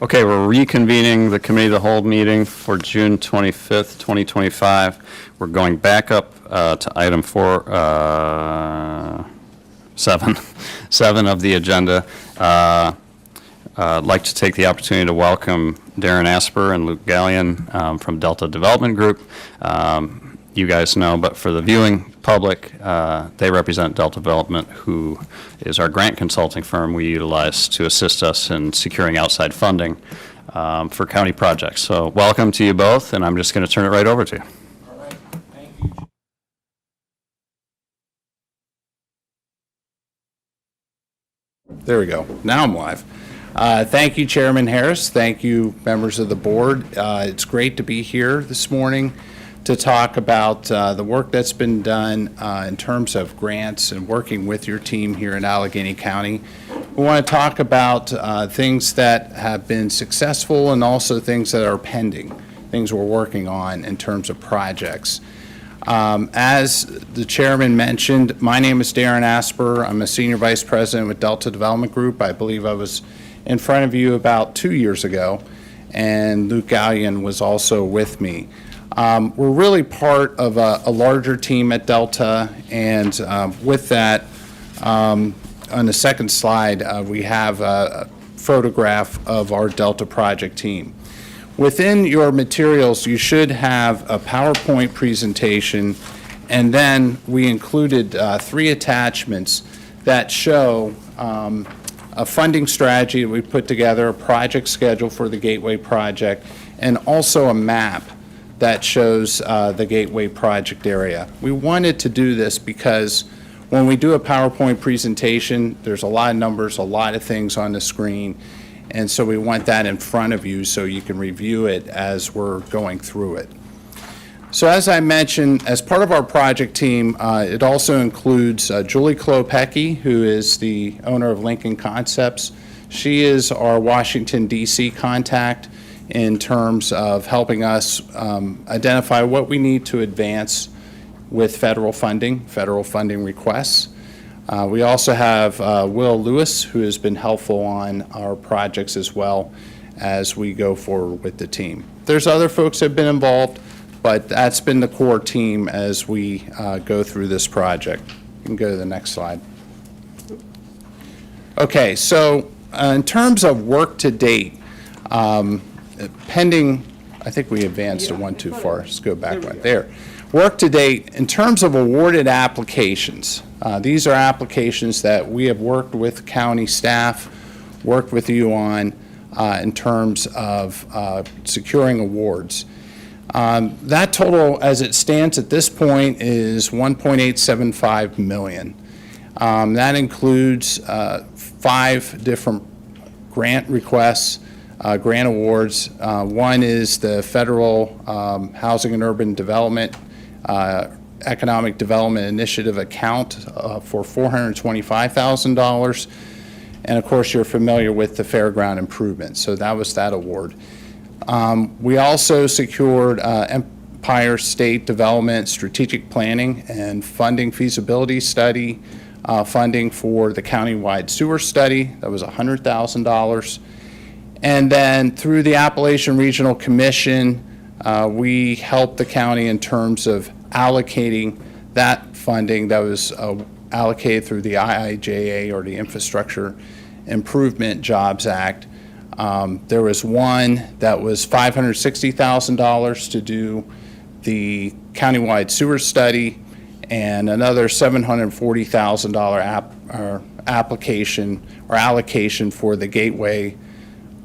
Okay, we're reconvening the committee of the whole meeting for June 25th, 2025. We're going back up to item 7 of the agenda. I'd like to take the opportunity to welcome Darren Asper and Luke Gallion from Delta Development Group. You guys know, but for the viewing public, they represent Delta Development, who is our grant consulting firm we utilize to assist us in securing outside funding for county projects. So welcome to you both, and I'm just going to turn it right over to you. All right, thank you. There we go. Now I'm live. Thank you, Chairman Harris. Thank you, members of the board. It's great to be here this morning to talk about the work that's been done in terms of grants and working with your team here in Allegheny County. We want to talk about things that have been successful and also things that are pending, things we're working on in terms of projects. As the chairman mentioned, my name is Darren Asper. I'm a senior vice president with Delta Development Group. I believe I was in front of you about 2 years ago, and Luke Gallion was also with me. We're really part of a larger team at Delta, and with that, on the second slide, we have a photograph of our Delta project team. Within your materials, you should have a PowerPoint presentation, and then we included 3 attachments that show a funding strategy that we put together, a project schedule for the Gateway project, and also a map that shows the Gateway project area. We wanted to do this because when we do a PowerPoint presentation, there's a lot of numbers, a lot of things on the screen, and so we want that in front of you so you can review it as we're going through it. So as I mentioned, as part of our project team, it also includes Julie Klopecki, who is the owner of Lincoln Concepts. She is our Washington, D.C. contact in terms of helping us identify what we need to advance with federal funding requests. We also have Will Lewis, who has been helpful on our projects as well as we go forward with the team. There's other folks that have been involved, but that's been the core team as we go through this project. You can go to the next slide. Okay, so in terms of work to date, pending, I think we advanced to one too far. Let's go back right there. Work to date, in terms of awarded applications, these are applications that we have worked with county staff, worked with you on in terms of securing awards. That total, as it stands at this point, is $1.875 million. That includes 5 different grant requests, grant awards. One is the Federal Housing and Urban Development Economic Development Initiative account for $425,000. And of course, you're familiar with the fairground improvements. So that was that award. We also secured Empire State Development Strategic Planning and Funding Feasibility Study funding for the countywide sewer study. That was $100,000. And then through the Appalachian Regional Commission, we helped the county in terms of allocating that funding that was allocated through the IIJA, or the Infrastructure Improvement Jobs Act. There was one that was $560,000 to do the countywide sewer study, and another $740,000 application or allocation for the Gateway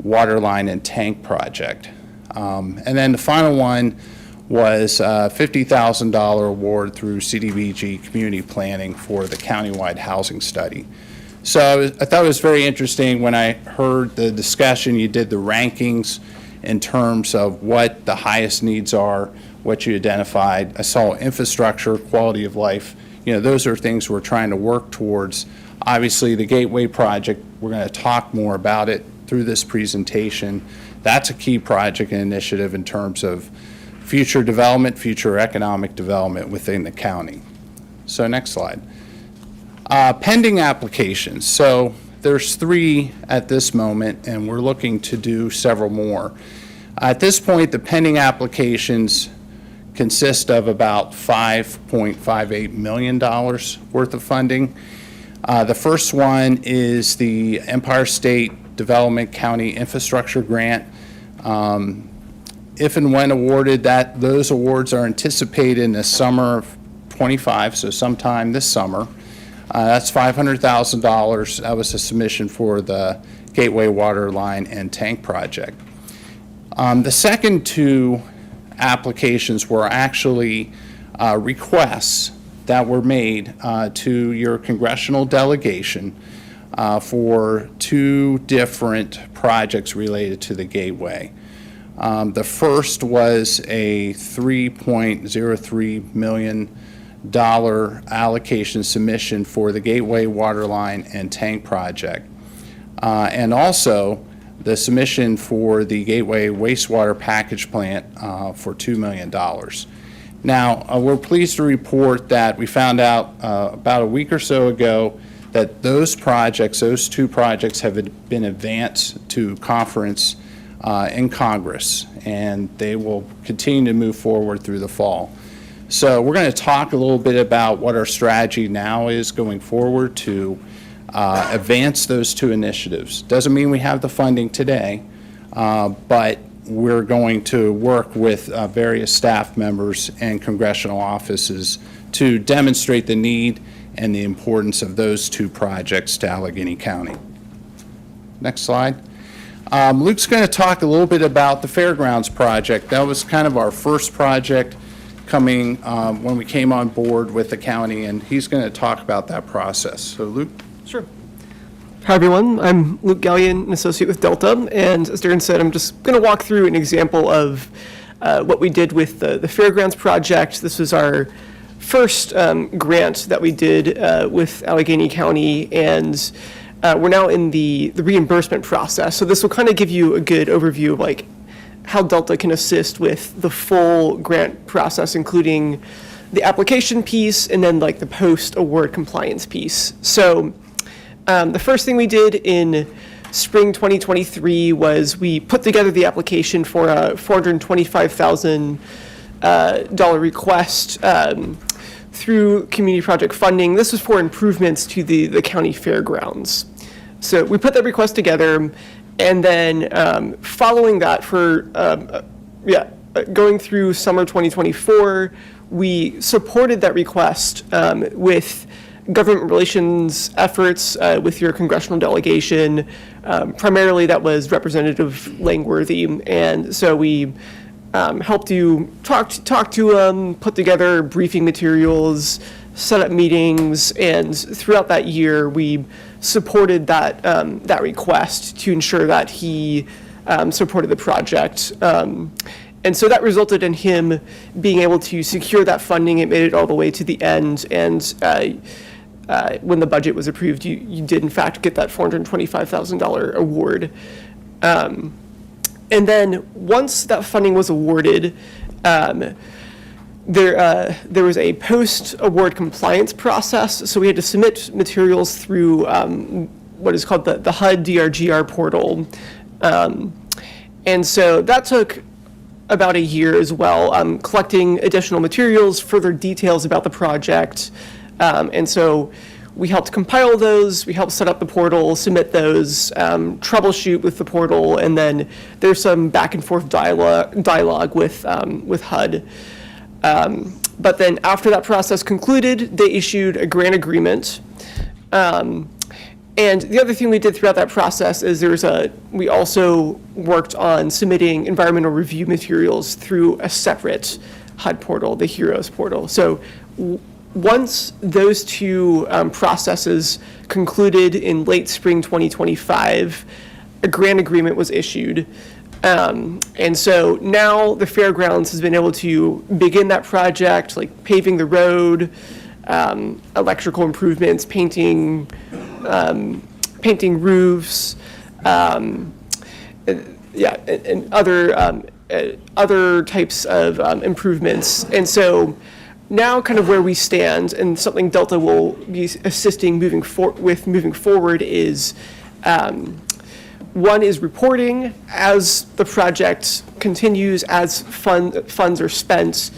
Waterline and Tank project. And then the final one was a $50,000 award through CDBG Community Planning for the countywide housing study. So I thought it was very interesting when I heard the discussion. You did the rankings in terms of what the highest needs are, what you identified. I saw infrastructure, quality of life. You know, those are things we're trying to work towards. Obviously, the Gateway project, we're going to talk more about it through this presentation. That's a key project and initiative in terms of future development, future economic development within the county. So next slide. Pending applications. So there's 3 at this moment, and we're looking to do several more. At this point, the pending applications consist of about $5.58 million worth of funding. The first one is the Empire State Development County Infrastructure Grant. If and when awarded, those awards are anticipated in the summer of 25, so sometime this summer. That's $500,000. That was a submission for the Gateway Water Line and Tank Project. The second 2 applications were actually requests that were made to your congressional delegation for 2 different projects related to the Gateway. The first was a $3.03 million allocation submission for the Gateway Water Line and Tank Project. And also the submission for the Gateway Wastewater Package Plant for $2 million. Now, we're pleased to report that we found out about a week or so ago that those 2 projects have been advanced to conference in Congress, and they will continue to move forward through the fall. So we're going to talk a little bit about what our strategy now is going forward to advance those 2 initiatives. Doesn't mean we have the funding today, but we're going to work with various staff members and congressional offices to demonstrate the need and the importance of those 2 projects to Allegheny County. Next slide. Luke's going to talk a little bit about the Fairgrounds project. That was kind of our first project coming when we came on board with the county, and he's going to talk about that process. So Luke? Sure. Hi, everyone. I'm Luke Gallion, an associate with Delta, and as Darren said, I'm just going to walk through an example of what we did with the Fairgrounds project. This was our first grant that we did with Allegheny County, and we're now in the reimbursement process. So this will kind of give you a good overview of like how Delta can assist with the full grant process, including the application piece and then like the post-award compliance piece. So the first thing we did in spring 2023 was we put together the application for a $425,000 request through community project funding. This was for improvements to the county fairgrounds. So we put that request together, and then following that going through summer 2024, we supported that request with government relations efforts with your congressional delegation. Primarily that was Representative Langworthy, and so we helped you talk to them, put together briefing materials, set up meetings, and throughout that year we supported that request to ensure that he supported the project. And so that resulted in him being able to secure that funding. It made it all the way to the end, and when the budget was approved, you did in fact get that $425,000 award. And then once that funding was awarded, there was a post-award compliance process. So we had to submit materials through what is called the HUD DRGR portal. And so that took about a year as well, collecting additional materials, further details about the project. And so we helped compile those, we helped set up the portal, submit those, troubleshoot with the portal, and then there's some back and forth dialogue with HUD. But then after that process concluded, they issued a grant agreement. And the other thing we did throughout that process is we also worked on submitting environmental review materials through a separate HUD portal, the HEROES portal. So once those 2 processes concluded in late spring 2025, a grant agreement was issued. And so now the fairgrounds has been able to begin that project, like paving the road, electrical improvements, painting roofs, and other types of improvements. And so now kind of where we stand, and something Delta will be assisting moving forward is, one is reporting as the project continues, as funds are spent.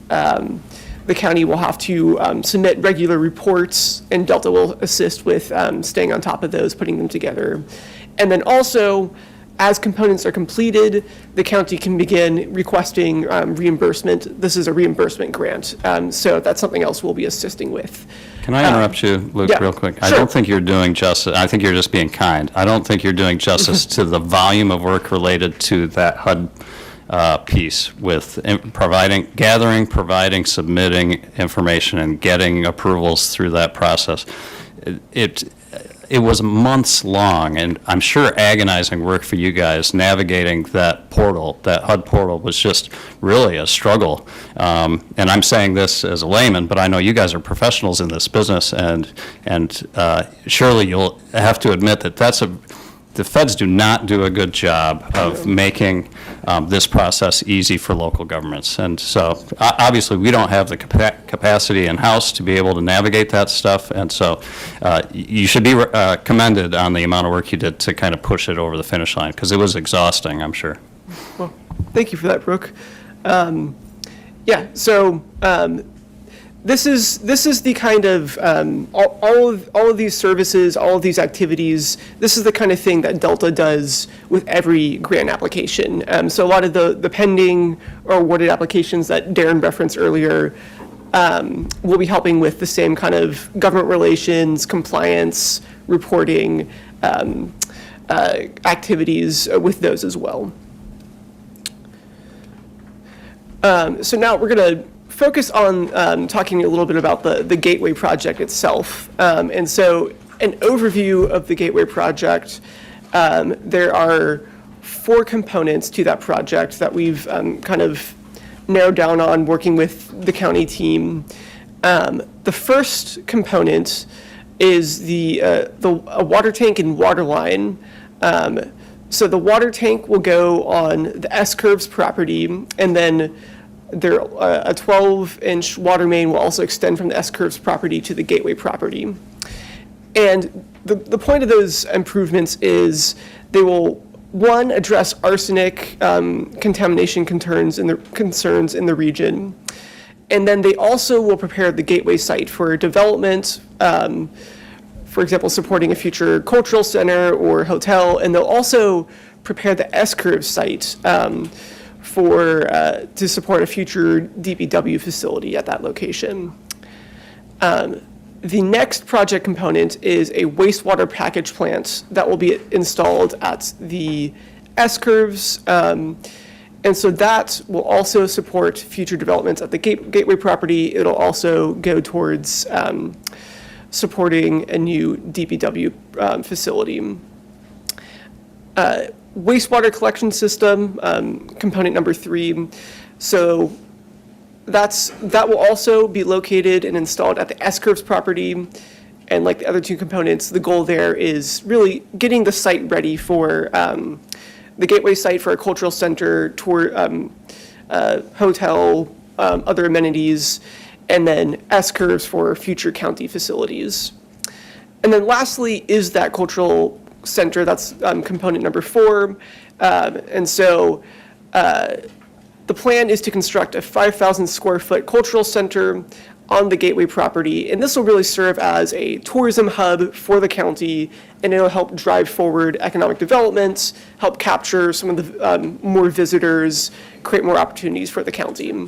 The county will have to submit regular reports, and Delta will assist with staying on top of those, putting them together. And then also, as components are completed, the county can begin requesting reimbursement. This is a reimbursement grant, so that's something else we'll be assisting with. Can I interrupt you, Luke, yeah, real quick? I sure. don't think you're doing justice, I think you're just being kind. I don't think you're doing justice to the volume of work related to that HUD piece with providing, submitting information, and getting approvals through that process. It was months long, and I'm sure agonizing work for you guys navigating that portal. That HUD portal was just really a struggle. And I'm saying this as a layman, but I know you guys are professionals in this business, and surely you'll have to admit that the feds do not do a good job of making this process easy for local governments. And so, obviously, we don't have the capacity in-house to be able to navigate that stuff. And so, you should be commended on the amount of work you did to kind of push it over the finish line, because it was exhausting, I'm sure. Well, thank you for that, Brooke. Yeah, so this is the kind of, all of these services, all of these activities, this is the kind of thing that Delta does with every grant application. So a lot of the pending or awarded applications that Darren referenced earlier will be helping with the same kind of government relations, compliance, reporting activities with those as well. So now we're going to focus on talking a little bit about the Gateway project itself. And so an overview of the Gateway project, there are 4 components to that project that we've kind of narrowed down on working with the county team. The first component is a water tank and water line. So the water tank will go on the S-Curves property, and then a 12-inch water main will also extend from the S-Curves property to the Gateway property. And the point of those improvements is they will, one, address arsenic contamination concerns in the region. And then they also will prepare the Gateway site for development, for example, supporting a future cultural center or hotel. And they'll also prepare the S-Curves site to support a future DPW facility at that location. The next project component is a wastewater package plant that will be installed at the S-Curves. And so that will also support future developments at the Gateway property. It'll also go towards supporting a new DPW facility. Wastewater collection system, component number 3. So that will also be located and installed at the S-Curves property. And like the other 2 components, the goal there is really getting the site ready for the Gateway site for a cultural center, tour, hotel, other amenities, and then S-Curves for future county facilities. And then lastly is that cultural center, that's component number 4. And so the plan is to construct a 5,000 square foot cultural center on the Gateway property. And this will really serve as a tourism hub for the county, and it'll help drive forward economic development, help capture some of the more visitors, create more opportunities for the county.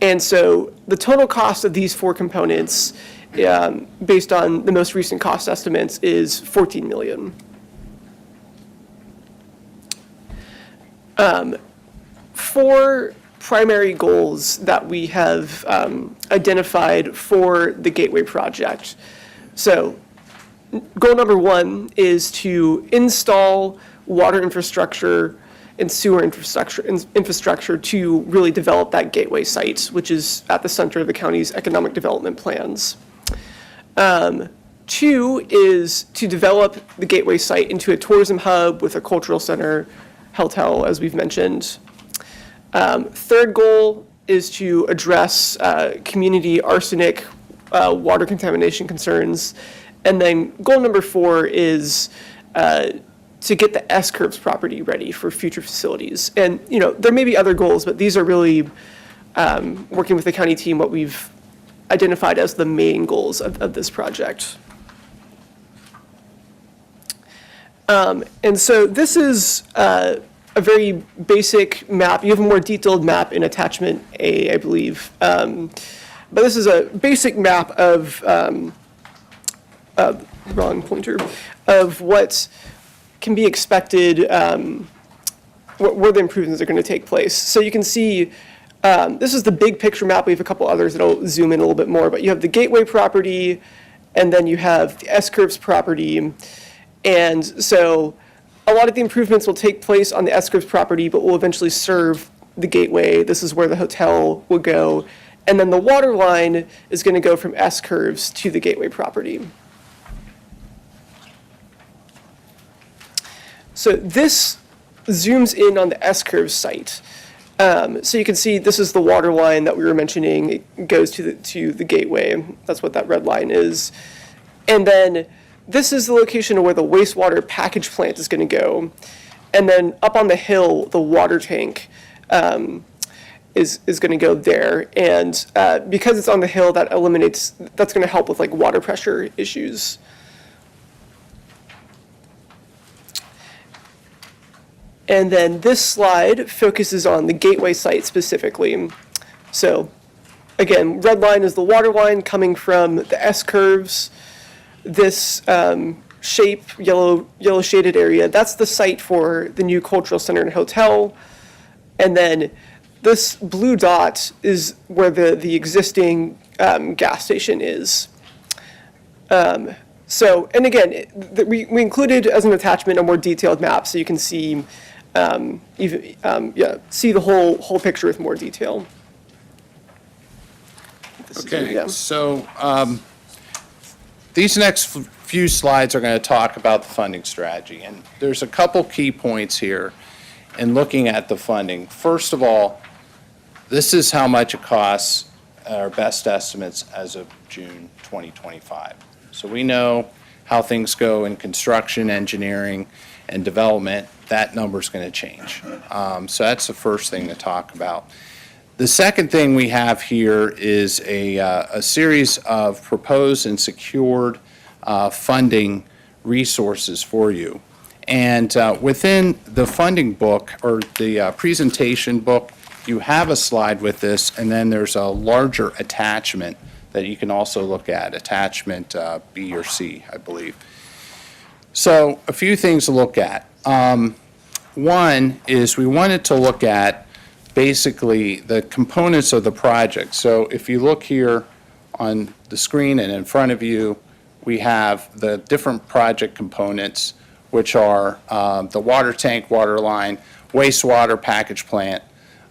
And so the total cost of these 4 components, based on the most recent cost estimates, is $14 million. 4 primary goals that we have identified for the Gateway project. So goal number 1 is to install water infrastructure and sewer infrastructure to really develop that Gateway site, which is at the center of the county's economic development plans. 2 is to develop the Gateway site into a tourism hub with a cultural center, hotel, as we've mentioned. Third goal is to address community arsenic, water contamination concerns. And then goal number 4 is to get the S-curves property ready for future facilities. And, there may be other goals, but these are really, working with the county team, what we've identified as the main goals of this project. And so this is a very basic map. You have a more detailed map in attachment A, I believe. But this is a basic map of, wrong pointer, of what can be expected, where the improvements are going to take place. So you can see, this is the big picture map. We have a couple others that'll zoom in a little bit more, but you have the Gateway property, and then you have the S-curves property. And so a lot of the improvements will take place on the S-curves property, but will eventually serve the Gateway. This is where the hotel will go. And then the water line is going to go from S-curves to the Gateway property. So this zooms in on the S-curves site. So you can see this is the water line that we were mentioning. It goes to the Gateway. That's what that red line is. And then this is the location of where the wastewater package plant is going to go. And then up on the hill, the water tank is going to go there. And because it's on the hill, that's going to help with like water pressure issues. And then this slide focuses on the Gateway site specifically. So again, red line is the water line coming from the S-curves. This shape, yellow shaded area, that's the site for the new cultural center and hotel. And then this blue dot is where the existing gas station is. So, and again, we included as an attachment a more detailed map so you can see see the whole picture with more detail. Okay, Yeah. so these next few slides are going to talk about the funding strategy. And there's a couple key points here in looking at the funding. First of all, this is how much it costs, our best estimates as of June 2025. So we know how things go in construction, engineering, and development. That number's going to change. So that's the first thing to talk about. The second thing we have here is a series of proposed and secured funding resources for you. And within the funding book, or the presentation book, you have a slide with this, and then there's a larger attachment that you can also look at, attachment B or C, I believe. So a few things to look at. One is we wanted to look at basically the components of the project. So if you look here on the screen and in front of you, we have the different project components, which are the water tank, water line, wastewater package plant,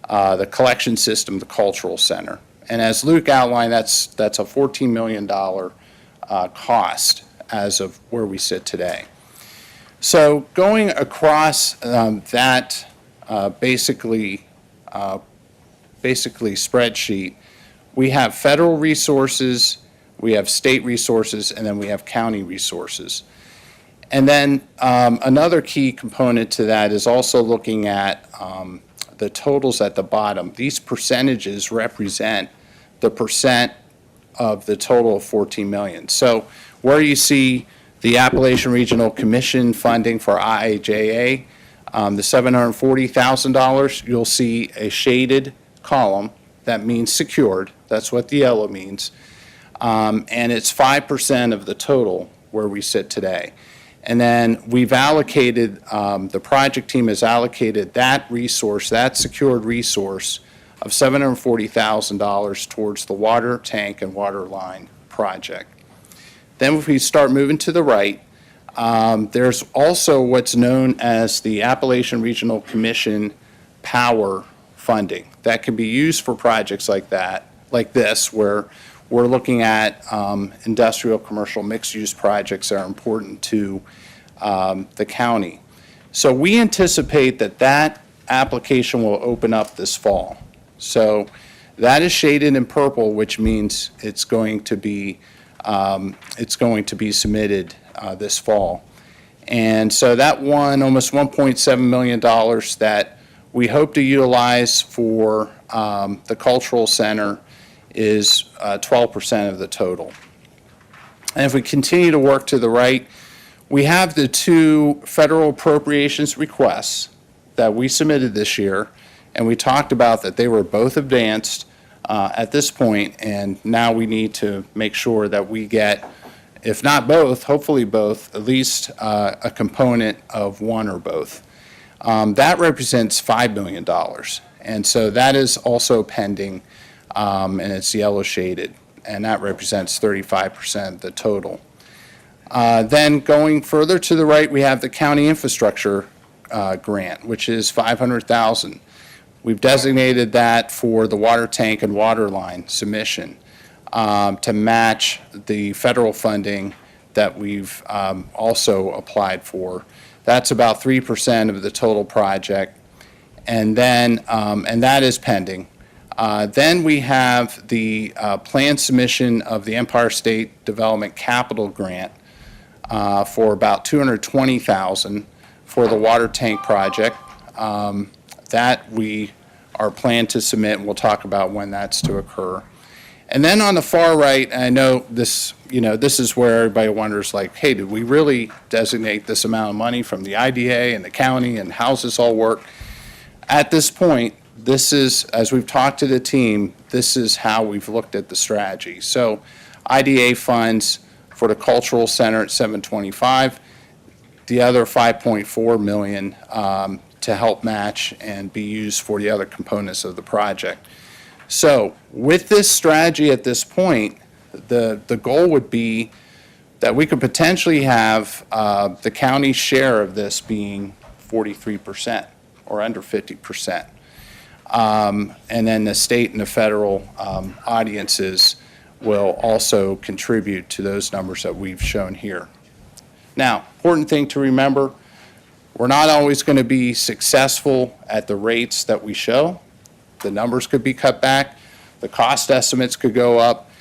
the collection system, the cultural center. And as Luke outlined, that's a $14 million cost as of where we sit today. So going across that basically spreadsheet, we have federal resources, we have state resources, and then we have county resources. And then another key component to that is also looking at the totals at the bottom. These percentages represent the percent of the total of 14 million. So where you see the Appalachian Regional Commission funding for IIJA, the $740,000, you'll see a shaded column that means secured. That's what the yellow means. And it's 5% of the total where we sit today. And then we've allocated, the project team has allocated that resource, that secured resource of $740,000 towards the water tank and water line project. Then if we start moving to the right, there's also what's known as the Appalachian Regional Commission power funding that can be used for projects like that, like this, where we're looking at industrial, commercial, mixed-use projects that are important to the county. So we anticipate that application will open up this fall. So That is shaded in purple, which means it's going to be submitted this fall. And so that almost $1.7 million that we hope to utilize for the cultural center is 12% of the total. And if we continue to work to the right, we have the two federal appropriations requests that we submitted this year, and we talked about that they were both advanced at this point, and now we need to make sure that we get, if not both, hopefully both, at least a component of one or both. That represents $5 million, and so that is also pending, and it's yellow shaded, and that represents 35% of the total. Then going further to the right, we have the county infrastructure grant, which is $500,000. We've designated that for the water tank and water line submission to match the federal funding that we've also applied for. That's about 3% of the total project, and then and that is pending. Then we have the planned submission of the Empire State Development Capital Grant for about $220,000 for the water tank project. That we are planned to submit, and we'll talk about when that's to occur. And then on the far right, I know this, this is where everybody wonders, like, hey, did we really designate this amount of money from the IDA and the county, and how's this all work? At this point, this is, as we've talked to the team, this is how we've looked at the strategy. So IDA funds for the cultural center at $725,000, the other $5.4 million to help match and be used for the other components of the project. So with this strategy at this point, the goal would be that we could potentially have the county's share of this being 43% or under 50%. And then the state and the federal audiences will also contribute to those numbers that we've shown here. Now, important thing to remember, we're not always going to be successful at the rates that we show. The numbers could be cut back. The cost estimates could go up.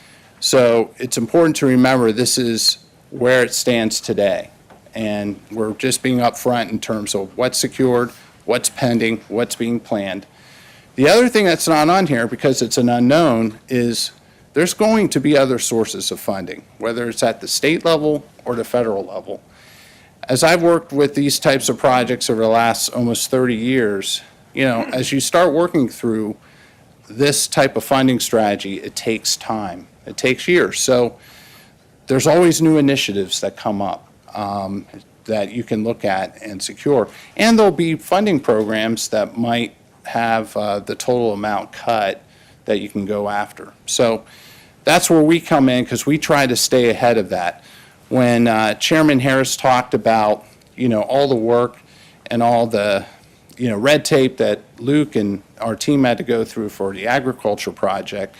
So it's important to remember this is where it stands today. And we're just being upfront in terms of what's secured, what's pending, what's being planned. The other thing that's not on here, because it's an unknown, is there's going to be other sources of funding, whether it's at the state level or the federal level. As I've worked with these types of projects over the last almost 30 years, as you start working through this type of funding strategy, it takes time. It takes years. So there's always new initiatives that come up that you can look at and secure. And there'll be funding programs that might have the total amount cut that you can go after. So that's where we come in, because we try to stay ahead of that. When Chairman Harris talked about, all the work and all the, red tape that Luke and our team had to go through for the agriculture project,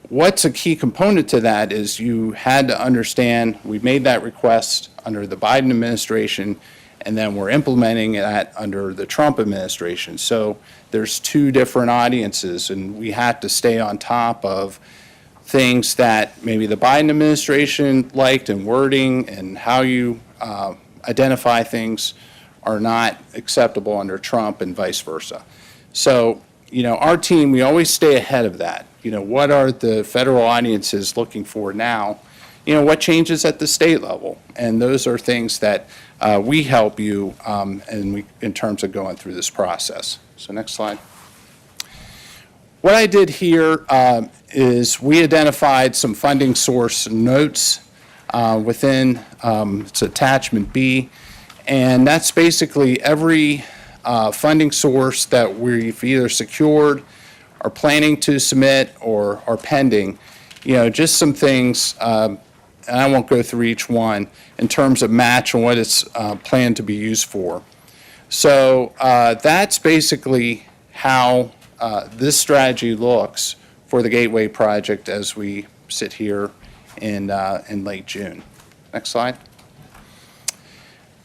what's a key component to that is you had to understand we made that request under the Biden administration, and then we're implementing that under the Trump administration. So there's two different audiences, and we had to stay on top of things that maybe the Biden administration liked and wording and how you identify things are not acceptable under Trump and vice versa. So, our team, we always stay ahead of that. What are the federal audiences looking for now? What changes at the state level? And those are things that we help you in terms of going through this process. So next slide. What I did here is we identified some funding source notes within it's attachment B, and that's basically every funding source that we've either secured, are planning to submit, or are pending. Just some things, and I won't go through each one, in terms of match and what it's planned to be used for. So that's basically how this strategy looks for the Gateway project as we sit here in late June. Next slide.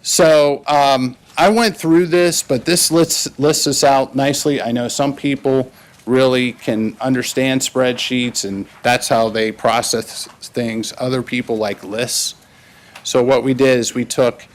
So I went through this, but this lists us out nicely. I know some people really can understand spreadsheets, and that's how they process things. Other people like lists. So what we did is we took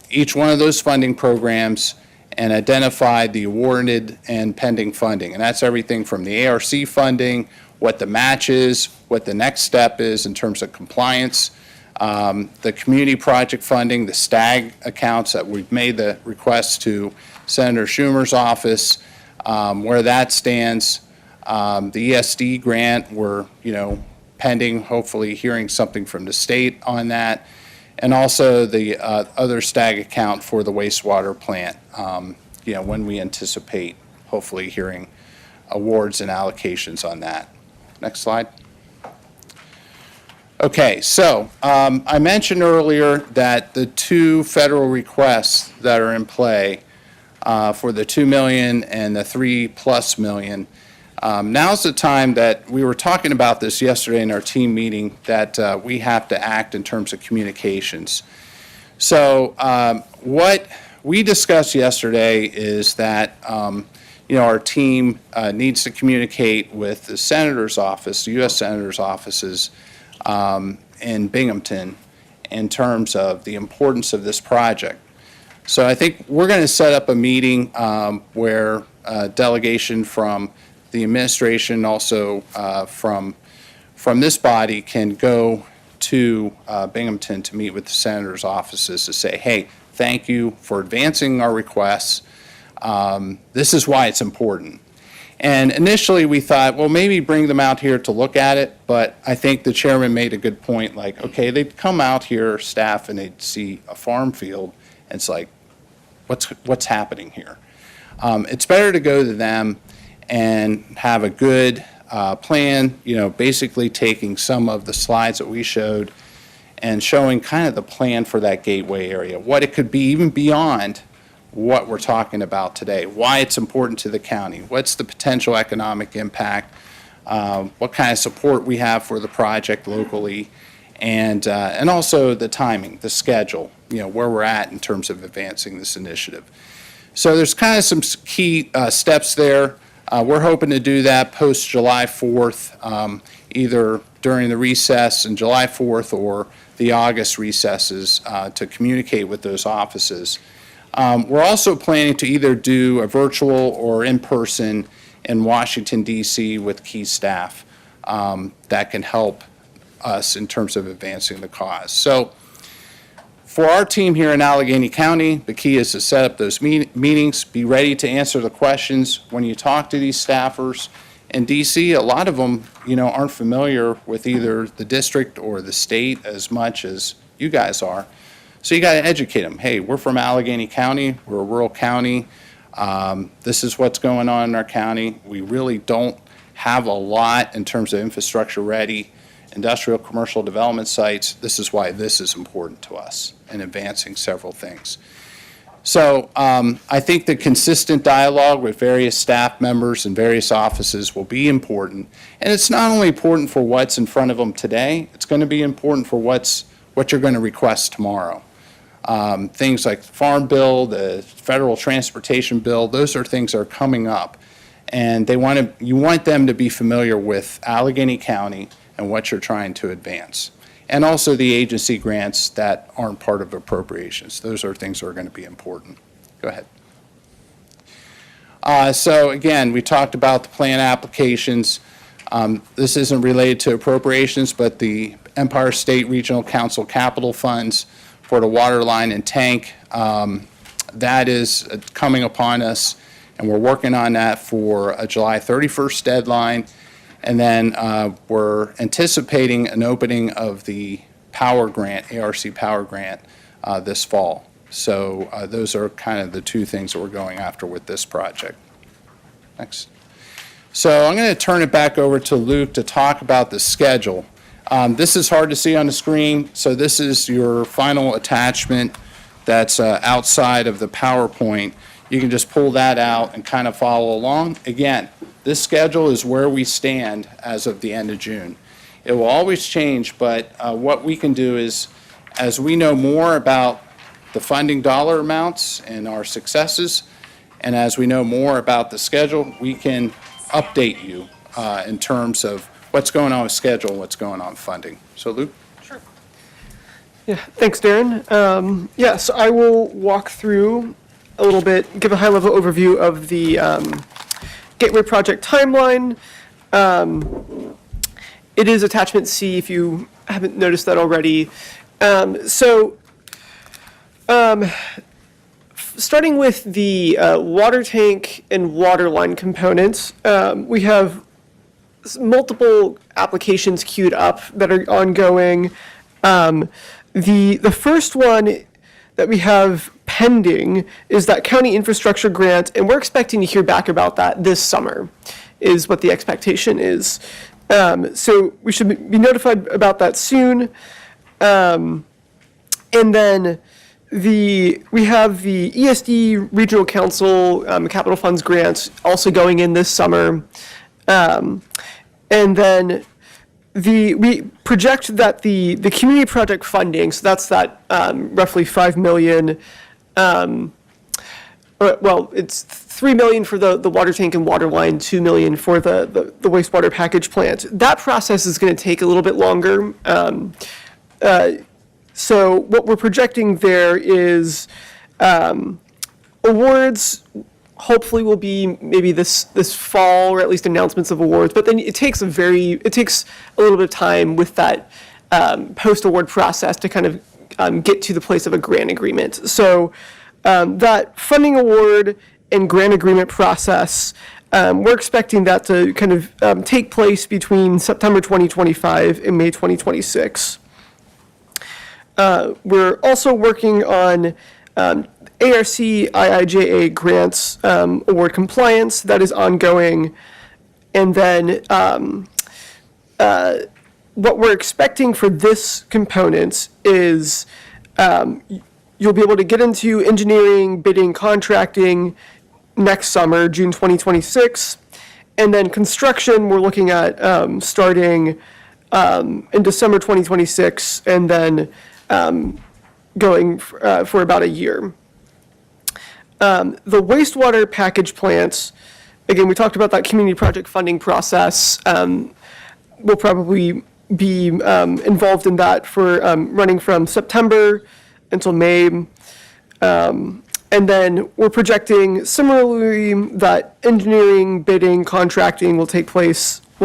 each one of those funding programs and identified the awarded and pending funding. And that's everything from the ARC funding, what the match is, what the next step is in terms of compliance, the community project funding, the STAG accounts that we've made the request to Senator Schumer's office, where that stands. The ESD grant, we're, pending, hopefully hearing something from the state on that. And also the other STAG account for the wastewater plant, when we anticipate hopefully hearing awards and allocations on that. Next slide. Okay, so I mentioned earlier that the two federal requests that are in play for the $2 million and the $3+ million, now's the time that we were talking about this yesterday in our team meeting, that we have to act in terms of communications. So what we discussed yesterday is that our team needs to communicate with the Senator's office, the U.S. Senator's offices in Binghamton in terms of the importance of this project. So I think we're going to set up a meeting where a delegation from the administration, also from this body, can go to Binghamton to meet with the Senator's offices to say, hey, thank you for advancing our requests. This is why it's important. And initially we thought, well, maybe bring them out here to look at it, but I think the chairman made a good point, like, okay, they'd come out here, staff, and they'd see a farm field, and it's like, what's happening here? It's better to go to them and have a good plan, basically taking some of the slides that we showed and showing kind of the plan for that gateway area, what it could be even beyond what we're talking about today, why it's important to the county, what's the potential economic impact, what kind of support we have for the project locally, and also the timing, the schedule, where we're at in terms of advancing this initiative. So there's kind of some key steps there. We're hoping to do that post July 4th, either during the recess in July 4th or the August recesses to communicate with those offices. We're also planning to either do a virtual or in-person in Washington, D.C. with key staff that can help us in terms of advancing the cause. So for our team here in Allegheny County, the key is to set up those meetings, be ready to answer the questions. When you talk to these staffers in D.C., a lot of them, aren't familiar with either the district or the state as much as you guys are. So you got to educate them. Hey, we're from Allegheny County. We're a rural county. This is what's going on in our county. We really don't have a lot in terms of infrastructure-ready industrial commercial development sites. This is why this is important to us in advancing several things. So I think the consistent dialogue with various staff members and various offices will be important. And it's not only important for what's in front of them today, it's going to be important for what you're going to request tomorrow. Things like the Farm Bill, the Federal Transportation Bill, those are things that are coming up. And you want them to be familiar with Allegheny County and what you're trying to advance. And also the agency grants that aren't part of appropriations. Those are things that are going to be important. Go ahead. So again, we talked about the plan applications. This isn't related to appropriations, but the Empire State Regional Council capital funds for the water line and tank, that is coming upon us, and we're working on that for a July 31st deadline. And then we're anticipating an opening of the power grant, ARC power grant, this fall. So those are kind of the two things that we're going after with this project. Next. So I'm going to turn it back over to Luke to talk about the schedule. This is hard to see on the screen, so this is your final attachment that's outside of the PowerPoint. You can just pull that out and kind of follow along. Again, this schedule is where we stand as of the end of June. It will always change, but what we can do is, as we know more about the funding dollar amounts and our successes, and as we know more about the schedule, we can update you in terms of what's going on with schedule, and what's going on with funding. So Luke? Yeah, thanks, Darren. Yeah, so I will walk through a little bit, give a high-level overview of the Gateway project timeline. It is attachment C if you haven't noticed that already. Starting with the water tank and water line components, we have multiple applications queued up that are ongoing. The first one that we have pending is that county infrastructure grant, and we're expecting to hear back about that this summer, is what the expectation is. So we should be notified about that soon. And then we have the ESD Regional Council Capital Funds grant also going in this summer. And then we project that the community project funding, so that's that roughly $5 million, well, it's $3 million for the water tank and water line, $2 million for the wastewater package plant. That process is going to take a little bit longer. So what we're projecting there is awards hopefully will be maybe this fall, or at least announcements of awards, but then it takes a little bit of time with that post-award process to kind of get to the place of a grant agreement. So that funding award and grant agreement process, we're expecting that to kind of take place between September 2025 and May 2026. We're also working on ARC IIJA grants award compliance that is ongoing. And then what we're expecting for this component is you'll be able to get into engineering, bidding, contracting next summer, June 2026. And then construction, we're looking at starting in December 2026 and then going for about a year. The wastewater package plants, again, we talked about that community project funding process. We'll probably be involved in that for running from September until May. And then we're projecting similarly that engineering, bidding, contracting will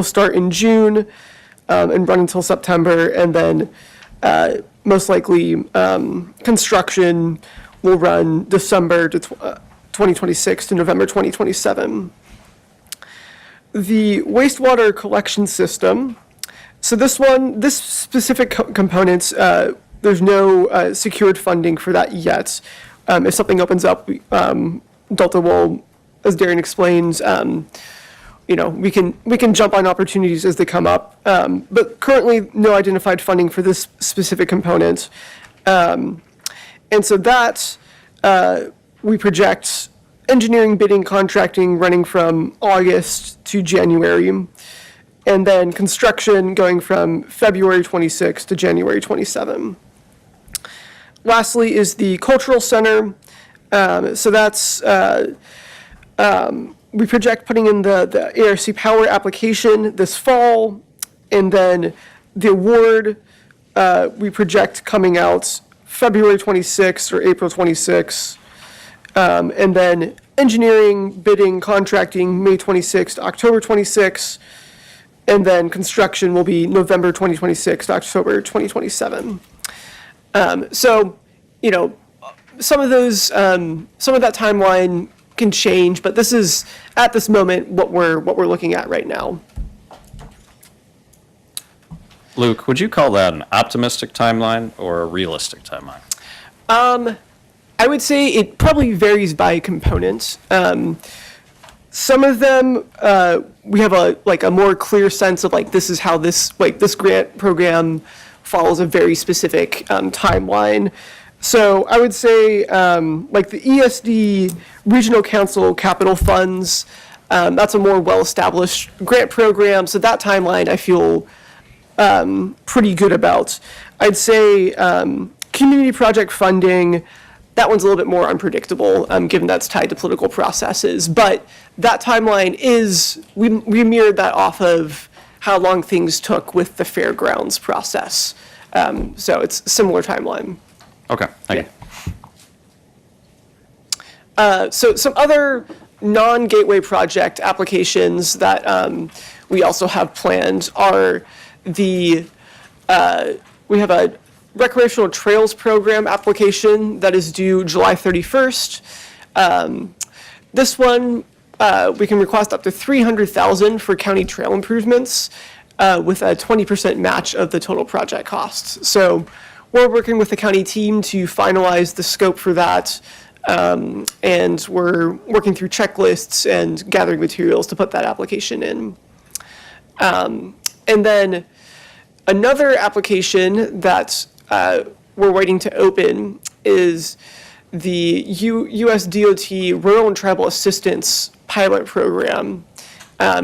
start in June and run until September. And then most likely construction will run December 2026 to November 2027. The wastewater collection system. So this specific component, there's no secured funding for that yet. If something opens up, Delta will, as Darren explains, we can jump on opportunities as they come up. But currently, no identified funding for this specific component. And so that we project engineering, bidding, contracting running from August to January, and then construction going from February 26 to January 27. Lastly is the cultural center. So that's, we project putting in the ARC Power application this fall, and then the award we project coming out February 26 or April 26. And then engineering, bidding, contracting, May 26 to October 26. And then construction will be November 2026 to October 2027. So, some of those, some of that timeline can change, but this is, at this moment, what we're looking at right now. Luke, would you call that an optimistic timeline or a realistic timeline? I would say it probably varies by components. Some of them, we have a more clear sense of this is how this grant program follows a very specific timeline. So I would say the ESD Regional Council Capital Funds, that's a more well-established grant program. So that timeline I feel pretty good about. I'd say community project funding, That one's a little bit more unpredictable, given that's tied to political processes. But that timeline is, we mirrored that off of how long things took with the fairgrounds process. So it's a similar timeline. Okay, thank you. So some other non-gateway project applications that we also have planned are we have a recreational trails program application that is due July 31st. This one, we can request up to $300,000 for county trail improvements with a 20% match of the total project costs. So we're working with the county team to finalize the scope for that. And we're working through checklists and gathering materials to put that application in. And then another application that we're waiting to open is the US DOT Rural and Tribal Assistance Pilot Program.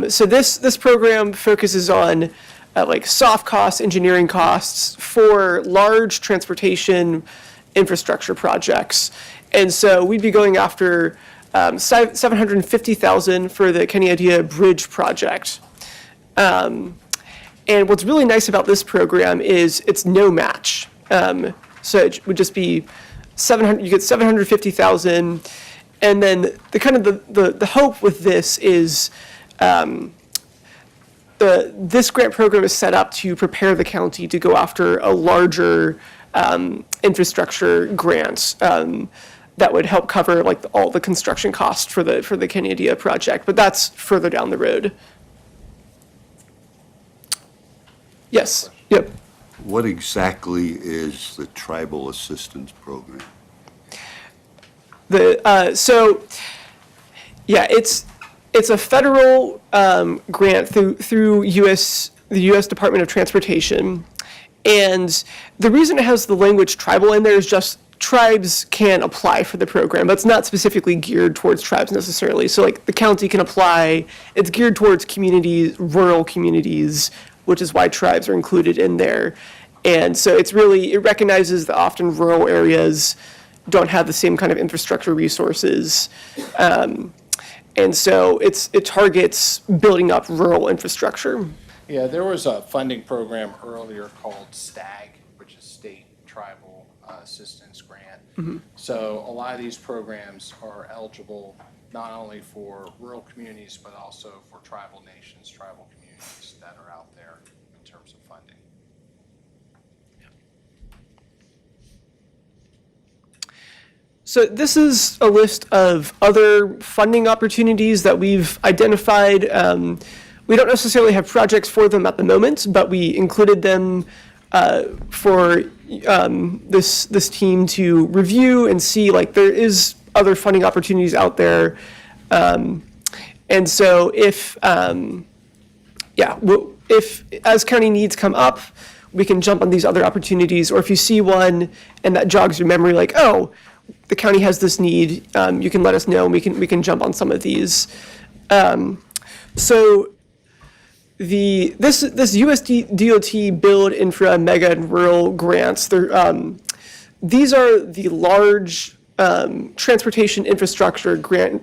So this program focuses on like soft costs, engineering costs for large transportation infrastructure projects. And so we'd be going after $750,000 for the Kenyadia Bridge project. And what's really nice about this program is it's no match. So it would just be you get $750,000, and then the hope with this is this grant program is set up to prepare the county to go after a larger infrastructure grant that would help cover like all the construction costs for the Kenyadia project, but that's further down the road. Yes. Yep. What exactly is the Tribal Assistance Program? It's a federal grant through the U.S. Department of Transportation, and the reason it has the language tribal in there is just tribes can apply for the program, but it's not specifically geared towards tribes necessarily. So like the county can apply, it's geared towards communities, rural communities, which is why tribes are included in there. And so it recognizes that often rural areas don't have the same kind of infrastructure resources. And so it targets building up rural infrastructure. Yeah, there was a funding program earlier called STAG, which is State Tribal Assistance Grant. So a lot of these programs are eligible not only for rural communities, but also for tribal nations, tribal communities that are out there in terms of funding. So this is a list of other funding opportunities that we've identified. We don't necessarily have projects for them at the moment, but we included them for this team to review and see like there is other funding opportunities out there. And so if as county needs come up, we can jump on these other opportunities. Or if you see one and that jogs your memory, like, oh, the county has this need, you can let us know and we can jump on some of these. So this USDOT Build Infra Mega and Rural grants, these are the large transportation infrastructure grant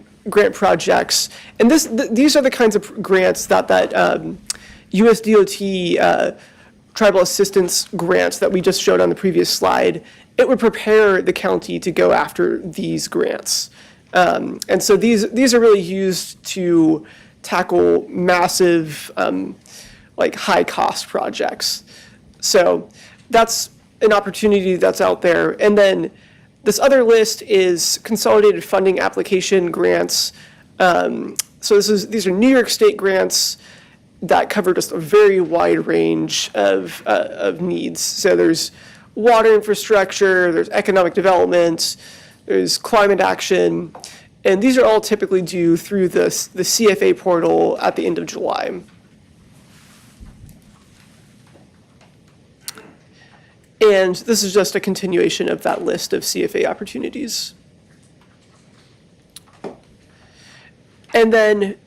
projects, and these are the kinds of grants that USDOT tribal assistance grants that we just showed on the previous slide. It would prepare the county to go after these grants, and so these are really used to tackle massive, like high-cost projects. So that's an opportunity that's out there. And then this other list is consolidated funding application grants. So these are New York State grants that cover just a very wide range of needs. So there's water infrastructure, there's economic development, there's climate action, and these are all typically due through the CFA portal at the end of July. And this is just a continuation of that list of CFA opportunities. And then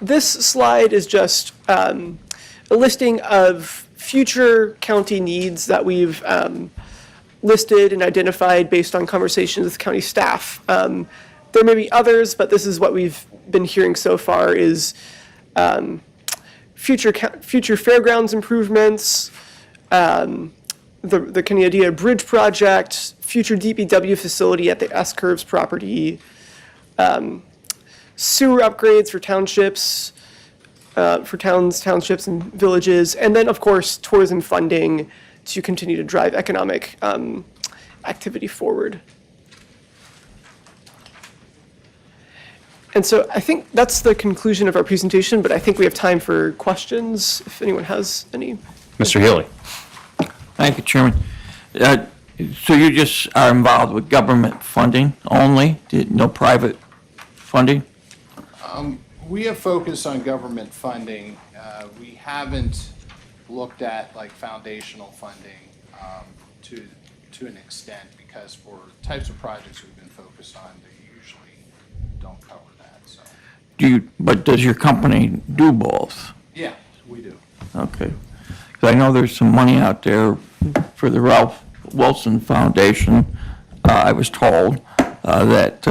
this slide is just a listing of future county needs that we've listed and identified based on conversations with county staff. There may be others, but this is what we've been hearing so far is future fairgrounds improvements, the Canadian Bridge project, future DPW facility at the S-Curves property, sewer upgrades for townships, for townships and villages, and then, of course, tourism funding to continue to drive economic activity forward. And so I think that's the conclusion of our presentation, but I think we have time for questions, if anyone has any. Mr. Healy? Thank you, Chairman. So you just are involved with government funding only? No private funding? We have focused on government funding. We haven't looked at like foundational funding to an extent because for types of projects we've been focused on, they usually don't cover that, so. But does your company do both? Yeah, we do. Okay. 'Cause I know there's some money out there for the Ralph Wilson Foundation. I was told that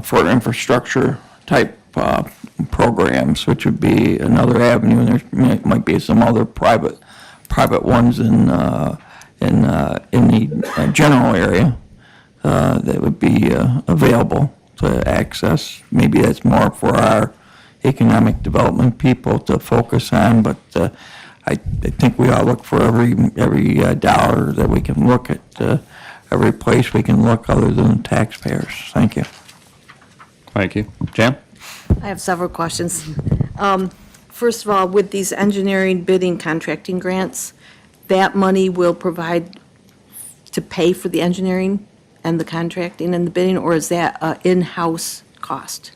for infrastructure type programs, which would be another avenue, and there might be some other private ones in the general area that would be available to access. Maybe that's more for our economic development people to focus on, but I think we ought to look for every dollar that we can look at, every place we can look other than taxpayers. Thank you. Thank you. Jan? I have several questions. First of all, with these engineering bidding contracting grants, that money will provide to pay for the engineering and the contracting and the bidding, or is that an in-house cost?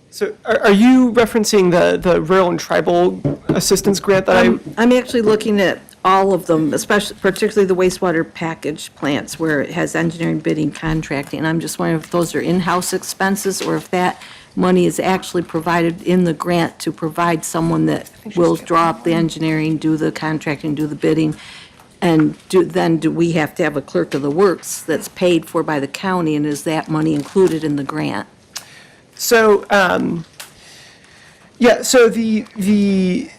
So are you referencing the rural and tribal assistance grant that I'm actually looking at all of them, particularly the wastewater package plants where it has engineering bidding contracting. And I'm just wondering if those are in-house expenses or if that money is actually provided in the grant to provide someone that will draw up the engineering, do the contracting, do the bidding. And do we have to have a clerk of the works that's paid for by the county, and is that money included in the grant? So, so the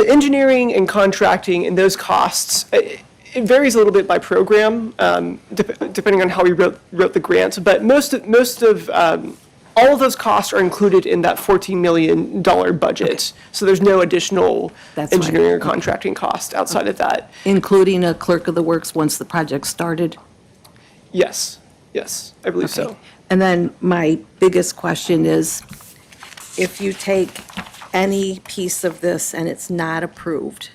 engineering and contracting and those costs, it varies a little bit by program, depending on how we wrote the grant. But most of all of those costs are included in that $14 million budget. Okay. So there's no additional engineering or contracting cost outside of that. Including a clerk of the works once the project started? Yes, I believe Okay. so. And then my biggest question is, if you take any piece of this and it's not approved,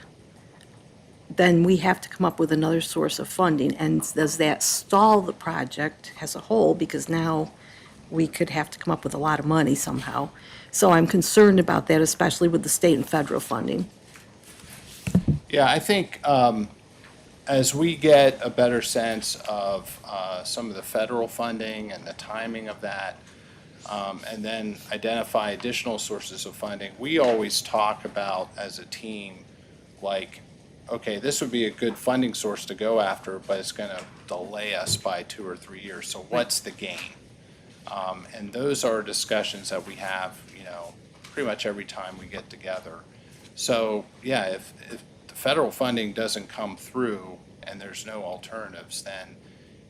then we have to come up with another source of funding. And does that stall the project as a whole? Because now we could have to come up with a lot of money somehow. So I'm concerned about that, especially with the state and federal funding. Yeah, I think as we get a better sense of some of the federal funding and the timing of that, and then identify additional sources of funding, we always talk about as a team, like, okay, this would be a good funding source to go after, but it's going to delay us by 2 or 3 years. So what's the gain? And those are discussions that we have, pretty much every time we get together. So, yeah, if the federal funding doesn't come through and there's no alternatives, then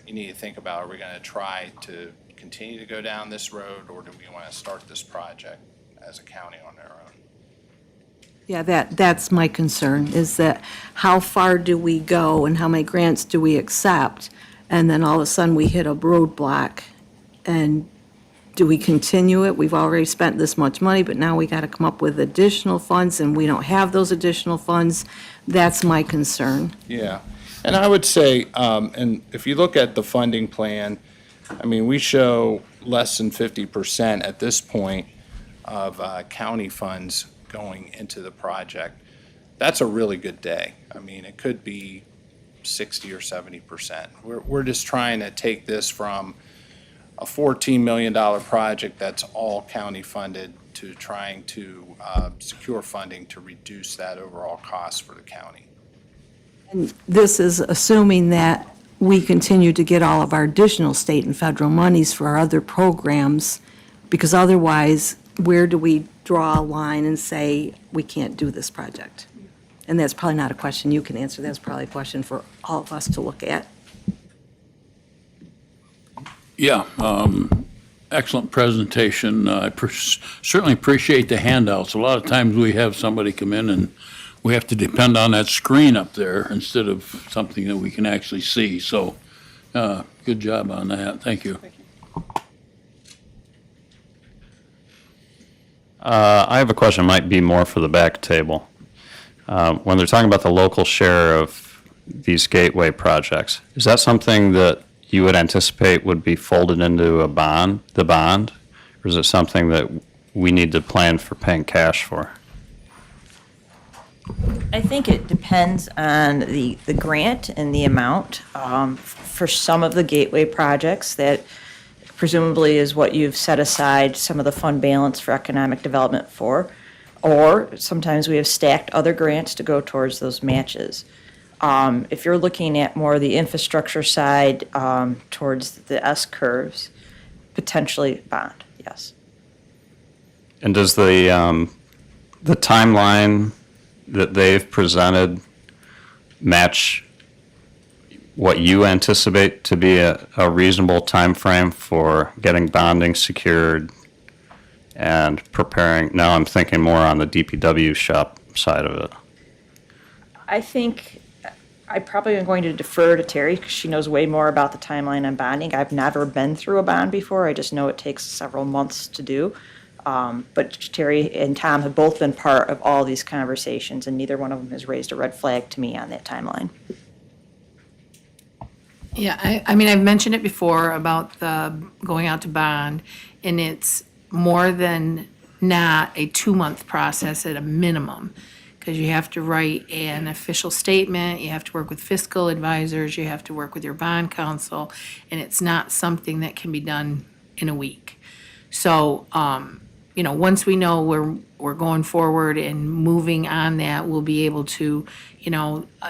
you need to think about, are we going to try to continue to go down this road, or do we want to start this project as a county on our own? Yeah, that's my concern, is that how far do we go and how many grants do we accept? And then all of a sudden we hit a roadblock, and do we continue it? We've already spent this much money, but now we got to come up with additional funds, and we don't have those additional funds. That's my concern. Yeah, and I would say, and if you look at the funding plan, I mean, we show less than 50% at this point of county funds going into the project. That's a really good day. I mean, it could be 60 or 70%. We're just trying to take this from a $14 million project that's all county funded to trying to secure funding to reduce that overall cost for the county. This is assuming that we continue to get all of our additional state and federal monies for our other programs, because otherwise, where do we draw a line and say, we can't do this project? And that's probably not a question you can answer, that's probably a question for all of us to look at. Yeah, excellent presentation. Certainly appreciate the handouts. A lot of times we have somebody come in and we have to depend on that screen up there instead of something that we can actually see. So, good job on that. Thank you. I have a question, might be more for the back table. When they're talking about the local share of these gateway projects, is that something that you would anticipate would be folded into the bond? Or is it something that we need to plan for paying cash for? I think it depends on the grant and the amount. For some of the gateway projects, that presumably is what you've set aside some of the fund balance for economic development for. Or sometimes we have stacked other grants to go towards those matches. If you're looking at more the infrastructure side, towards the S curves, potentially bond, yes. And does the timeline that they've presented match what you anticipate to be a reasonable timeframe for getting bonding secured and preparing? Now I'm thinking more on the DPW shop side of it. I think I probably am going to defer to Terry because she knows way more about the timeline on bonding. I've never been through a bond before. I just know it takes several months to do. But Terry and Tom have both been part of all these conversations, and neither one of them has raised a red flag to me on that timeline. Yeah, I mean, I've mentioned it before about the going out to bond, and it's more than not a 2-month process at a minimum, because you have to write an official statement, you have to work with fiscal advisors, you have to work with your bond counsel, and it's not something that can be done in a week. So, once we know we're going forward and moving on that, we'll be able to,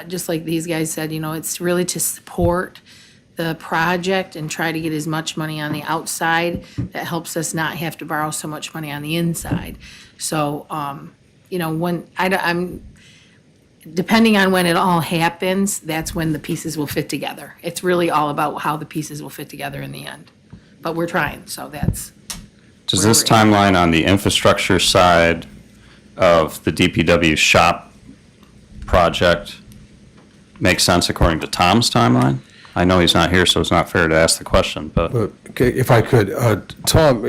just like these guys said, it's really to support the project and try to get as much money on the outside that helps us not have to borrow so much money on the inside. So, when I'm depending on when it all happens, that's when the pieces will fit together. It's really all about how the pieces will fit together in the end. But we're trying, so that's. Does this timeline on the infrastructure side of the DPW shop project make sense according to Tom's timeline? I know he's not here, so it's not fair to ask the question, but Okay, if I could, Tom,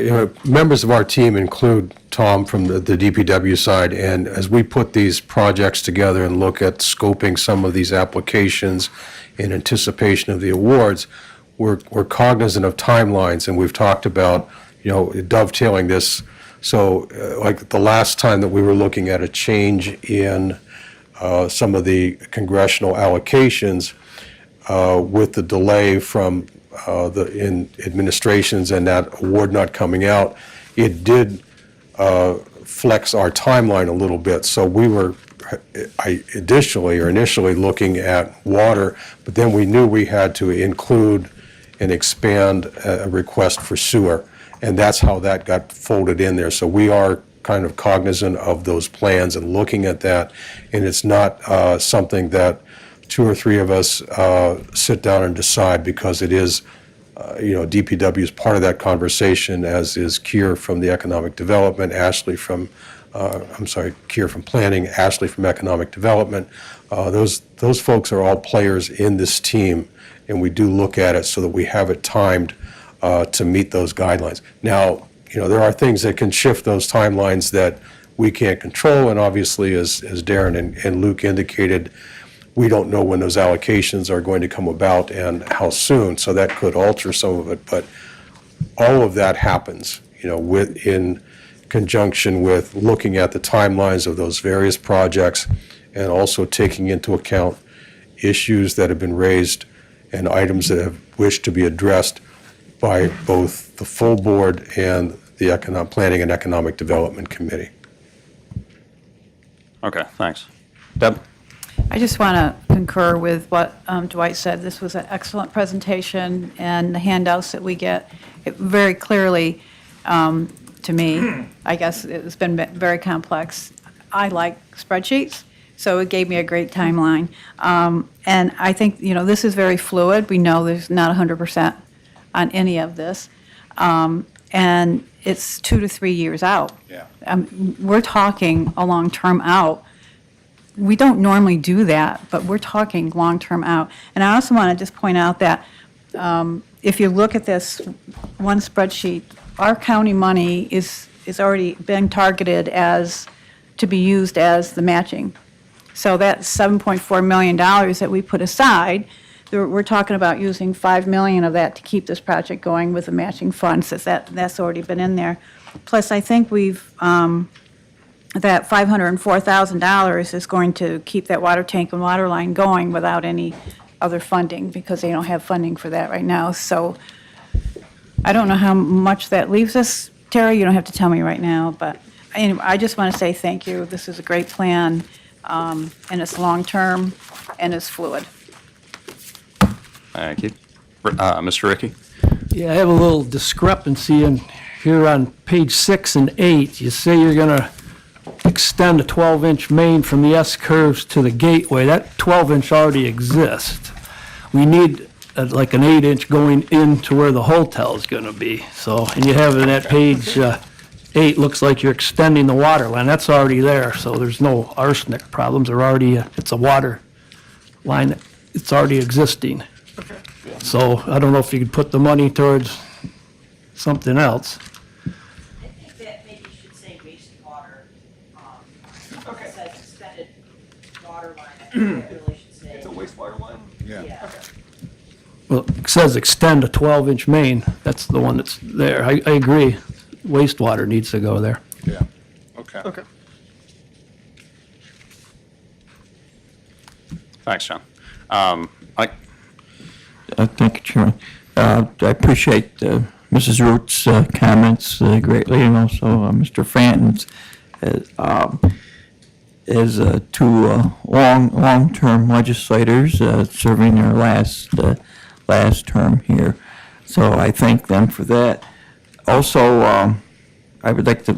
members of our team include Tom from the DPW side, and as we put these projects together and look at scoping some of these applications in anticipation of the awards, we're cognizant of timelines, and we've talked about, dovetailing this. So, like the last time that we were looking at a change in some of the congressional allocations, with the delay from in administrations and that award not coming out, it did flex our timeline a little bit. So we were initially looking at water, but then we knew we had to include and expand a request for sewer, and that's how that got folded in there. So we are kind of cognizant of those plans and looking at that, and it's not something that two or three of us sit down and decide, because it is, DPW is part of that conversation, as is Keir from the Economic Development, Ashley from, Keir from Planning, Ashley from Economic Development. Those folks are all players in this team, and we do look at it so that we have it timed to meet those guidelines. Now, there are things that can shift those timelines that we can't control, and obviously, as Darren and Luke indicated, we don't know when those allocations are going to come about and how soon, so that could alter some of it. But all of that happens, in conjunction with looking at the timelines of those various projects and also taking into account issues that have been raised and items that have wished to be addressed by both the full board and the Planning and Economic Development Committee. okay, thanks. Deb? I just want to concur with what Dwight said. This was an excellent presentation, and the handouts that we get, it very clearly, to me, I guess it's been very complex. I like spreadsheets, so it gave me a great timeline. And I think, this is very fluid. We know there's not 100% on any of this. And it's 2 to 3 years out. Yeah. We're talking a long term out. We don't normally do that, but we're talking long-term out. And I also want to just point out that if you look at this one spreadsheet, our county money is already been targeted as, to be used as the matching. So that $7.4 million that we put aside, we're talking about using $5 million of that to keep this project going with the matching funds, that's already been in there. Plus, I think that $504,000 is going to keep that water tank and water line going without any other funding, because they don't have funding for that right now. So I don't know how much that leaves us. Terry, you don't have to tell me right now, but anyway, I just want to say thank you. This is a great plan, and it's long-term, and it's fluid. Thank you. Mr. Ricky? Yeah, I have a little discrepancy in here on page 6 and 8. You say you're going to extend a 12-inch main from the S-curves to the gateway. That 12-inch already exists. We need like an 8-inch going into where the hotel is going to be. So, and you have it at page 8, looks like you're extending the water line. That's already there, so there's no arsenic problems. They're already, it's a water line that it's already existing. So I don't know if you could put the money towards something else. I think that maybe you should say wastewater. It says extended water line. I think that really should say. It's a wastewater line? Yeah. Well, it says extend a 12-inch main. That's the one that's there. I agree. Wastewater needs to go there. Yeah. Okay. Okay. Thanks, John. Thank you, Chairman. I appreciate Mrs. Root's comments greatly, and also Mr. Franton's, as two long-term legislators serving their last term here. So I thank them for that. Also, I would like to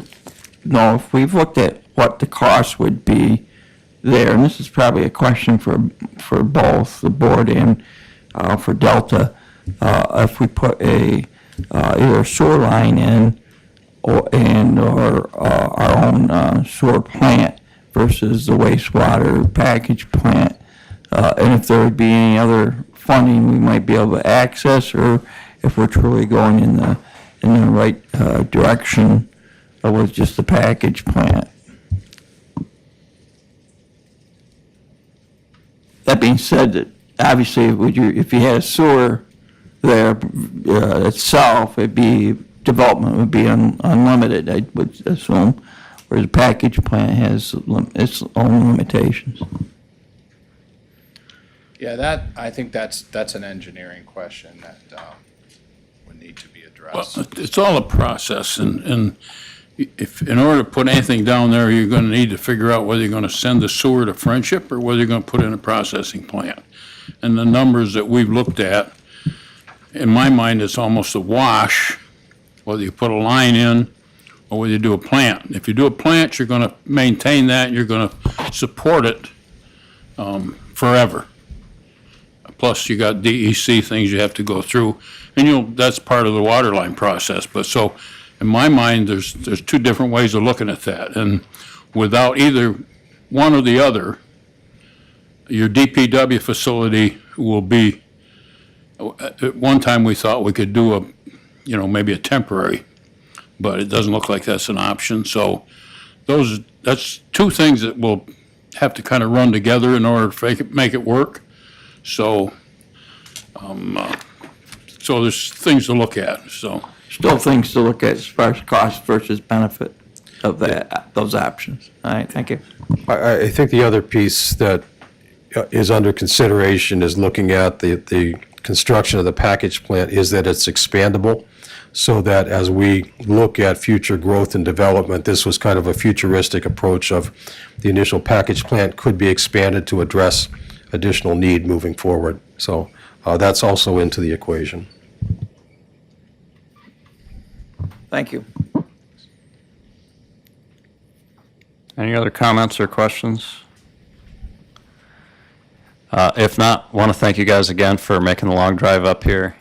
know if we've looked at what the cost would be there, and this is probably a question for both the board and for Delta, if we put either a sewer line in or our own sewer plant versus the wastewater package plant, and if there would be any other funding we might be able to access, or if we're truly going in the right direction with just the package plant. That being said, that obviously, if you had a sewer there itself, development would be unlimited, I would assume, whereas a package plant has its own limitations. Yeah, I think that's an engineering question that would need to be addressed. Well, it's all a process, and if, in order to put anything down there, you're going to need to figure out whether you're going to send the sewer to Friendship or whether you're going to put in a processing plant. And the numbers that we've looked at, in my mind, it's almost a wash, whether you put a line in or whether you do a plant. If you do a plant, you're going to maintain that, you're going to support it forever. Plus, you got DEC things you have to go through, and that's part of the water line process. But so, in my mind, there's two different ways of looking at that, and without either one or the other, your DPW facility will be, at one time we thought we could do maybe a temporary, but it doesn't look like that's an option. So that's two things that will have to kind of run together in order to make it work. So, so there's things to look at, so. Still things to look at as far as cost versus benefit of those options. All right, thank you. I think the other piece that is under consideration is looking at the construction of the package plant is that it's expandable. so that as we look at future growth and development, this was kind of a futuristic approach of the initial package plant could be expanded to address additional need moving forward. So that's also into the equation. Thank you. Any other comments or questions? If not, want to thank you guys again for making the long drive up here.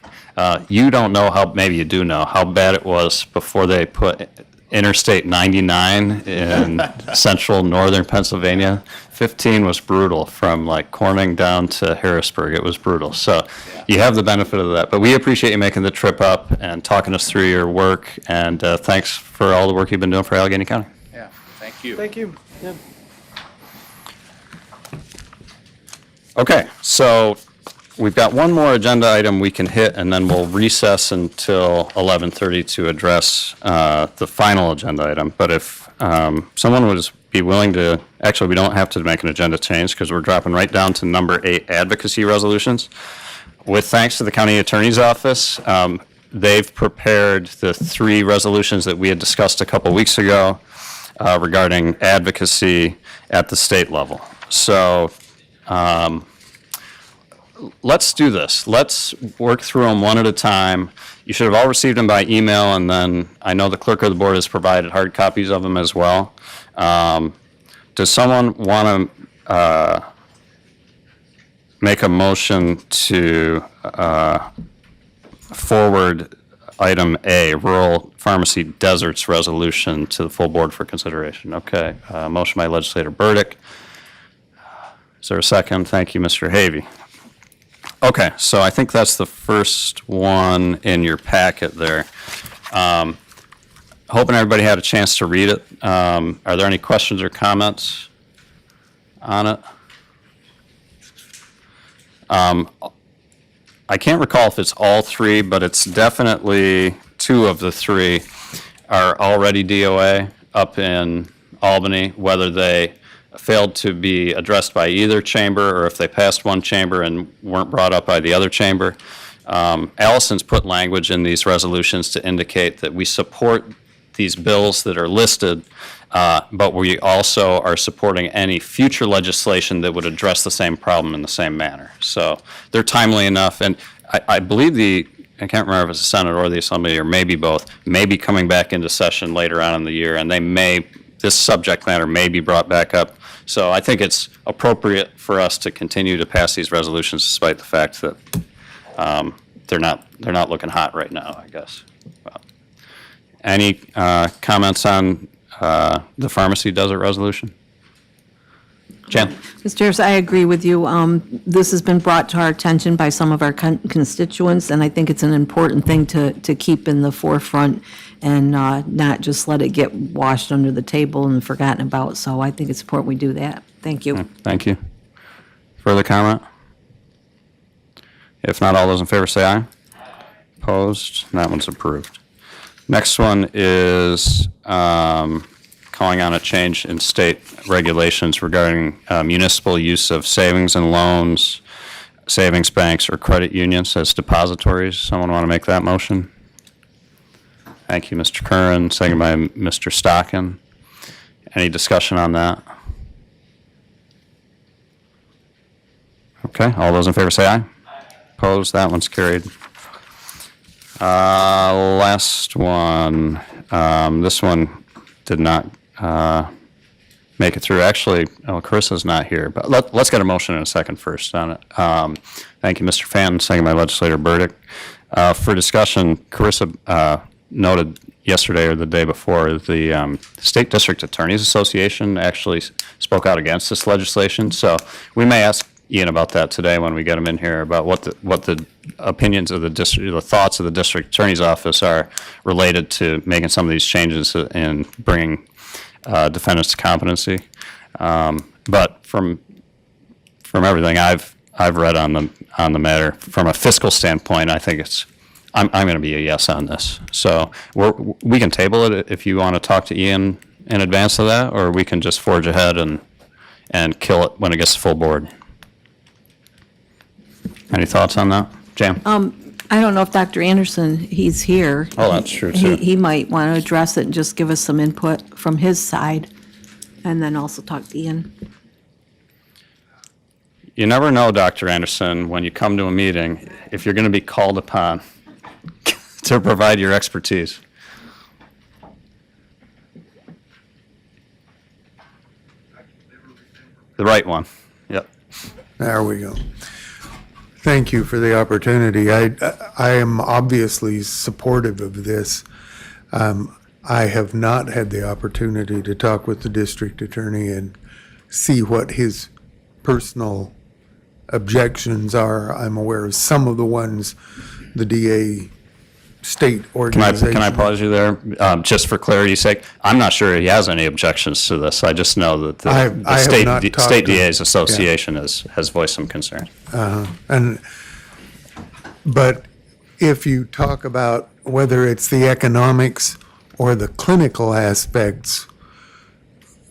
You don't know how, maybe you do know, how bad it was before they put Interstate 99 in central northern Pennsylvania. 15 was brutal from like Corning down to Harrisburg. It was brutal. So you have the benefit of that. But we appreciate you making the trip up and talking us through your work. And thanks for all the work you've been doing for Allegheny County. Yeah, thank you. Thank you. Yeah. Okay, so we've got one more agenda item we can hit, and then we'll recess until 11:30 to address the final agenda item. But if someone would be willing to, actually, we don't have to make an agenda change because we're dropping right down to number 8, advocacy resolutions. With thanks to the county attorney's office, they've prepared the 3 resolutions that we had discussed a couple weeks ago regarding advocacy at the state level. So let's do this. Let's work through them one at a time. You should have all received them by email, and then I know the clerk of the board has provided hard copies of them as well. Does someone want to make a motion to forward item A, rural pharmacy deserts resolution, to the full board for consideration? Okay, motion by legislator Burdick. Is there a second? Thank you, Mr. Havey. Okay, so I think that's the first one in your packet there. Hoping everybody had a chance to read it. Are there any questions or comments on it? I can't recall if it's all 3, but it's definitely 2 of the 3 are already DOA up in Albany, whether they failed to be addressed by either chamber or if they passed one chamber and weren't brought up by the other chamber. Allison's put language in these resolutions to indicate that we support these bills that are listed, but we also are supporting any future legislation that would address the same problem in the same manner. So they're timely enough, and I believe I can't remember if it's the Senate or the Assembly, or maybe both, may be coming back into session later on in the year, and this subject matter may be brought back up. So I think it's appropriate for us to continue to pass these resolutions despite the fact that they're not looking hot right now, I guess. Any comments on the pharmacy desert resolution? Jan? Mr. Harris, I agree with you. This has been brought to our attention by some of our constituents, and I think it's an important thing to keep in the forefront and not just let it get washed under the table and forgotten about. So I think it's important we do that. Thank you. Thank you. Further comment? If not, all those in favor say aye. Opposed? That one's approved. Next one is calling on a change in state regulations regarding municipal use of savings and loans, savings banks, or credit unions as depositories. Someone want to make that motion? Thank you, Mr. Curran, second by Mr. Stockin. Any discussion on that? Okay, all those in favor say aye. Opposed? That one's carried. Last one. This one did not make it through. Actually, Carissa's not here, but let's get a motion in a second first on it. Thank you, Mr. Fanton, second by legislator Burdick. For discussion, Carissa noted yesterday or the day before, the State District Attorneys Association actually spoke out against this legislation. So we may ask Ian about that today when we get him in here, about what the opinions of the district, the thoughts of the district attorney's office are related to making some of these changes and bringing defendants to competency. But from everything I've read on the matter, from a fiscal standpoint, I think I'm going to be a yes on this. So we can table it if you want to talk to Ian in advance of that, or we can just forge ahead and kill it when it gets to full board. Any thoughts on that? Jan? I don't know if Dr. Anderson, he's here. Oh, that's true, too. He might want to address it and just give us some input from his side, and then also talk to Ian. You never know, Dr. Anderson, when you come to a meeting, if you're going to be called upon to provide your expertise. The right one. Yep. There we go. Thank you for the opportunity. I am obviously supportive of this. I have not had the opportunity to talk with the district attorney and see what his personal objections are. I'm aware of some of the ones the DA state organization. Can I pause you there? Just for clarity's sake, I'm not sure he has any objections to this. I just know that the I have State not talked State to him. DA's Association has voiced some concern. But if you talk about whether it's the economics or the clinical aspects,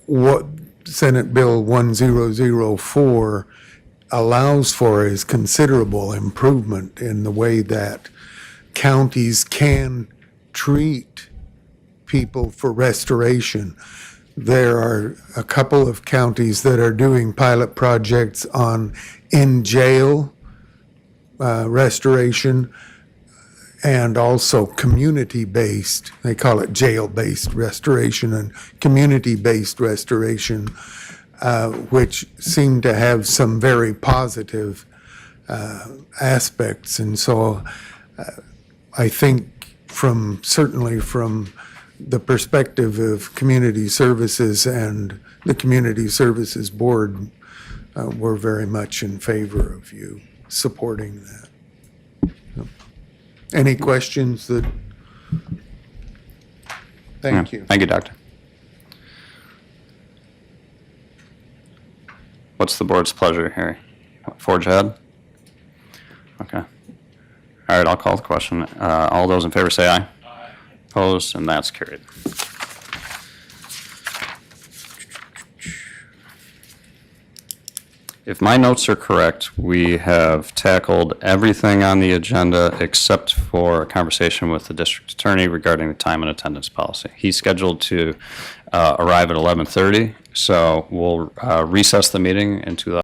what Senate Bill 1004 allows for is considerable improvement in the way that counties can treat people for restoration. There are a couple of counties that are doing pilot projects on in-jail restoration and also community-based, they call it jail-based restoration and community-based restoration, which seem to have some very positive aspects. And so I think certainly from the perspective of community services and the Community Services Board, we're very much in favor of you supporting that. Any questions that? Thank Yeah. you. Thank you, Doctor. What's the board's pleasure, Harry? Forge ahead? Okay. All right, I'll call the question. All those in favor say aye. Aye. Opposed, and that's carried. If my notes are correct, we have tackled everything on the agenda except for a conversation with the district attorney regarding the time and attendance policy. He's scheduled to arrive at 11:30, so we'll recess the meeting into